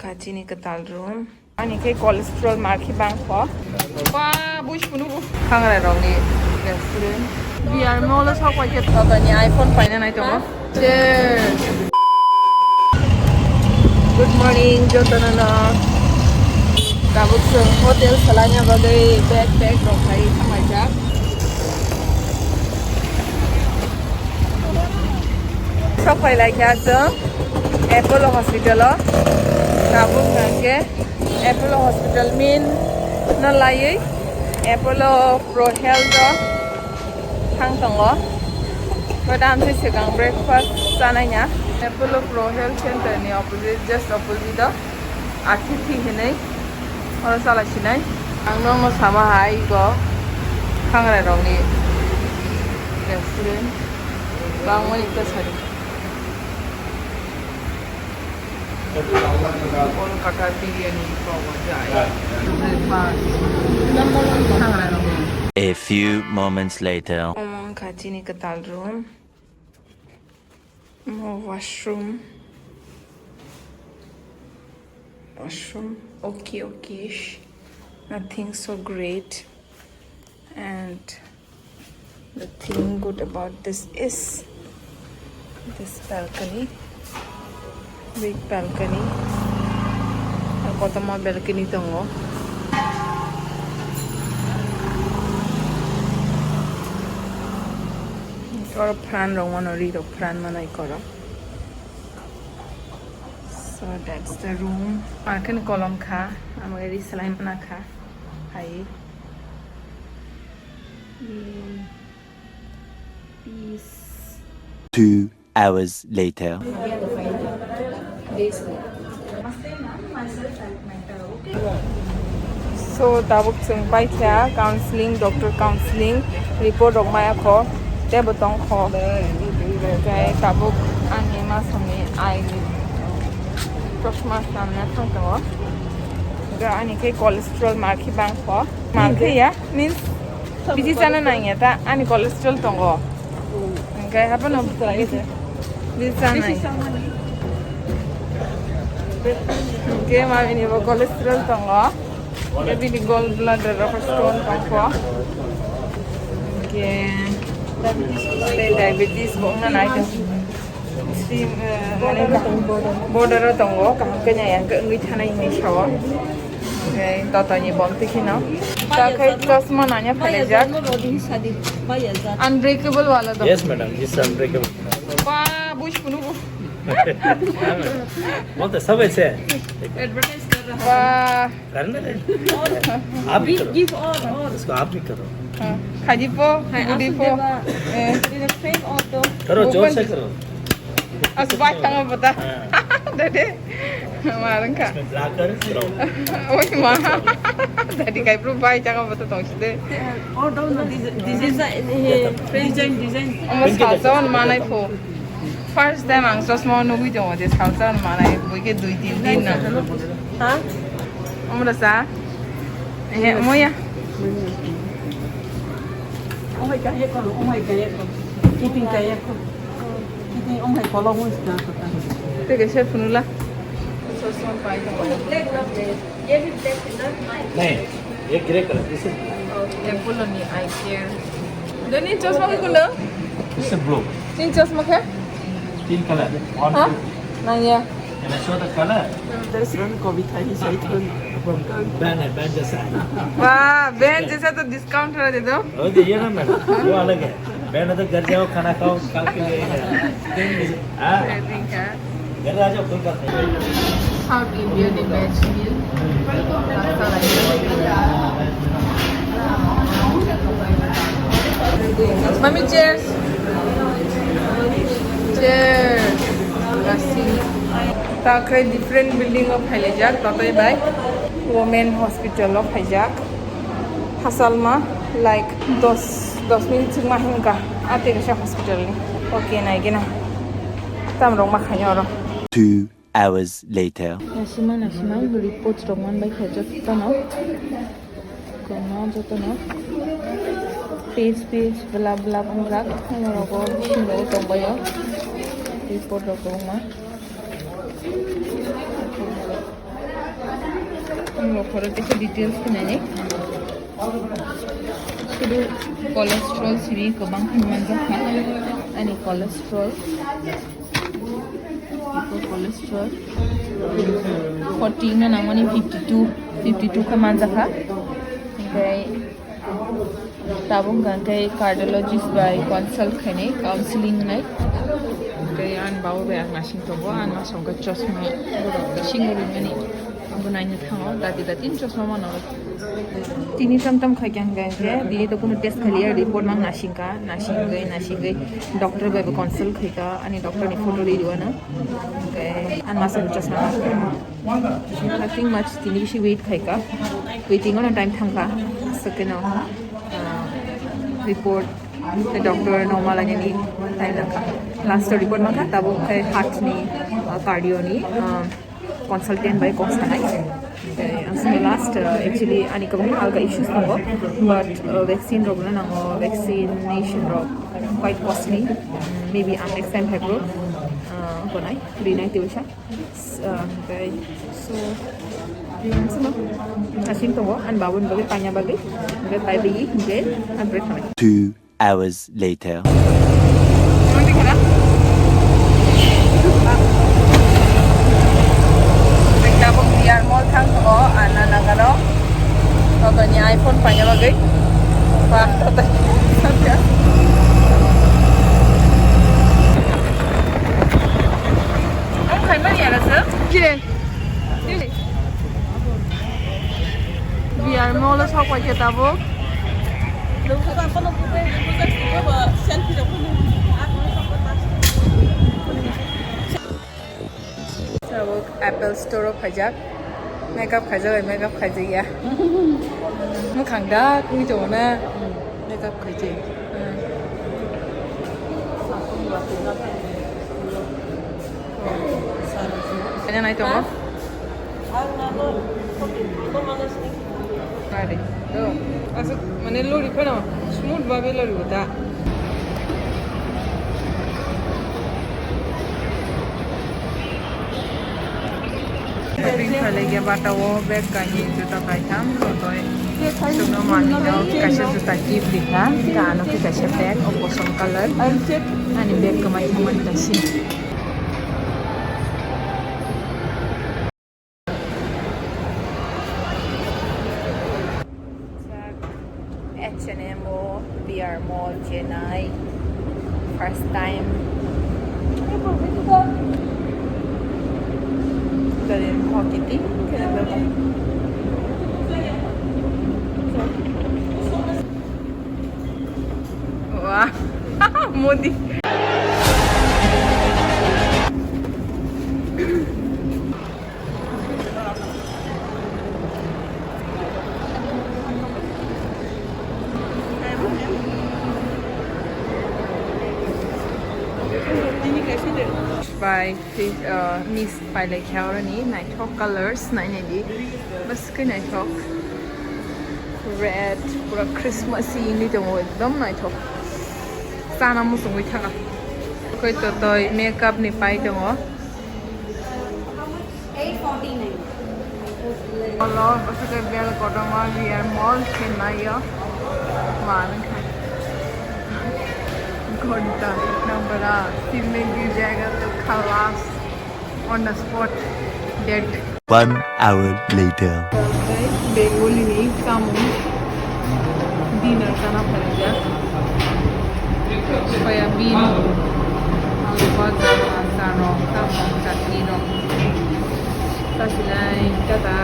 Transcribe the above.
kaji ni ketal room. Ani ke cholesterol marki bang po. Wah, bush punu. Kangre rong ni restaurant. Biar mall sa kwa ke tata ni iPhone painani to mo. Cheers. Good morning, Jotanana. Tabuk sung hotel salanya bagai backpack rong kai samajak. Sok pai lai kya Apollo Hospital Tabuk nangke Apollo Hospital min na lai Apollo Pro Health thang tongo badam se segang breakfast sananya Apollo Pro Health Center ni opposite just opposite the Atithi hinai or sala sinai angno mo sama hai go khangrai rong ni restaurant bangmani ta sari Kolkata biryani pawa jai. A few moments later. Omong kaji ni ketal room. More washroom. Okay-ish. Nothing so great. And the thing good about this is this balcony. Big balcony. Ako tama balcony tongo. Or plan wrong one or read or plan manai kora. So that's the room. Akan kolom kha. I'm ready slime na kha. Hi. Peace. 2 hours later. So tabuk chung pai kya counseling doctor counseling report of my ko te botong kho okay tabuk anima sami ai prosma samne thang to ga ani ke cholesterol marki bang kho marki ya means biji chana nai ta ani cholesterol tongo okay happen of biji chana okay ma ini bo cholesterol tongo Jadi di gallbladder apa stone pangko. Okay. Diabetes bunga naik. Si mana border tonggo kaham kenya yang ke ngi thana ini shawa. Okay, tatanya bom tikino. Tak kai chasma nanya phalejak. Unbreakable wala do. Yes madam, this is unbreakable. Wah, bush punu. वो तो सब ऐसे है Advertise कर रहा है. वाह. करना है आप भी करो give और इसको आप भी करो खाजी पो गुडी पो करो जोर से करो asbak tanga pata dede marang ka इसमें ब्लैकर करो oi ma dadi kai pro bai tanga pata tong side or down the design almost thousand manai pho first time ang sosmo no bi jong de thousand manai boi ke 2-3 din na ha amra sa moya oh my god keeping kaya ko keeping oh my god mo isna kota te ke chef nula sosmo pai to नहीं ये grey colour this is apple ni I care dani chosma ke kulo this is blue tin chosma ke तीन colour one ha nanya can I show the colour there's one kobita he said ban है ban जैसा है वाह बहन जैसा तो discount दे दो वो दिए ना मैडम वो अलग है बैन है तो घर जाओ खाना खाओ खा के लिए हां घर आ जाओ कोई बात नहीं South Indian veg meal. Pasta like Mommy, cheers. Cheers. Lassi. Takray different building of Haijak. Tatoy by Women Hospital of Haijak. Hasalma like 10 minutes mahinga. Ate siya hospital ni. Okay na igina. Tamrong makanyoro. 2 hours later. Nasiman report roman by Haijak tano. Kono jotono. Page bla bla pangrak. Ngorogo sindari tombayo. Report roma. lokhoro tese details kinai sudu cholesterol sibi kobang manja kha ani cholesterol cholesterol 14 na nangani 52 ka manja kha okay tabung gankai cardiologist by consult khane counseling nai okay an bawo be ang nasing tobo an ma songka chosma singori mani bunai ni thango dati chosma mano tini tam khagyang gange dili to kuno test khaliya report mang nasing gai doctor by consult khaika ani doctor ni photo ri diwana okay an ma song chosma nothing much tini bishi wait khaika waiting on a time thangka second report the doctor normal ani ni time nakha last report ma kha tabo heart ni cardio ni consultant by constanai so last actually ani kabang alga issues nango but vaccine rogna nango vaccination rog quite costly maybe next time hagro konai rinai tiusha okay so yang sama asin togo an babun bagi tanya bagi ngai pai bi ngai an break kami 2 hours later. Nanti kira Nagtabong VR Mall thang ko ana nagaro to ni iPhone panya bagi pa to sampai ang thangmani ara sir kire VR Mall sa kwa tabo Apple Store of Hajak makeup khajai ya mu khangda kui to na makeup khajai kanya nai to mo Mari do asuk mane lori kana smooth babe lori hota Prince lagi bata wo bag kani juta kaitam totoi suno mami no kasih juta gift dikha ta ano ki kasih bag oposom color ani bag kamai man kasih H&M VR Mall Chennai first time dari Hokiti kena berapa wah Modi by Miss by like ni night hawk colors nai di bas ke night hawk red pura Christmassy ni to ekdom night hawk sana mu sungui thaka koi to toy makeup ni pai to 849 Allah bas ke bel kodama VR Mall Chennai ya man घंटा इतना बड़ा सिर में गिर जाएगा तो खलास on the spot dead 1 hour later. Bengali नहीं kamu dinner करना पड़ेगा soybean alubada sano kamu chutney no kasi lain kata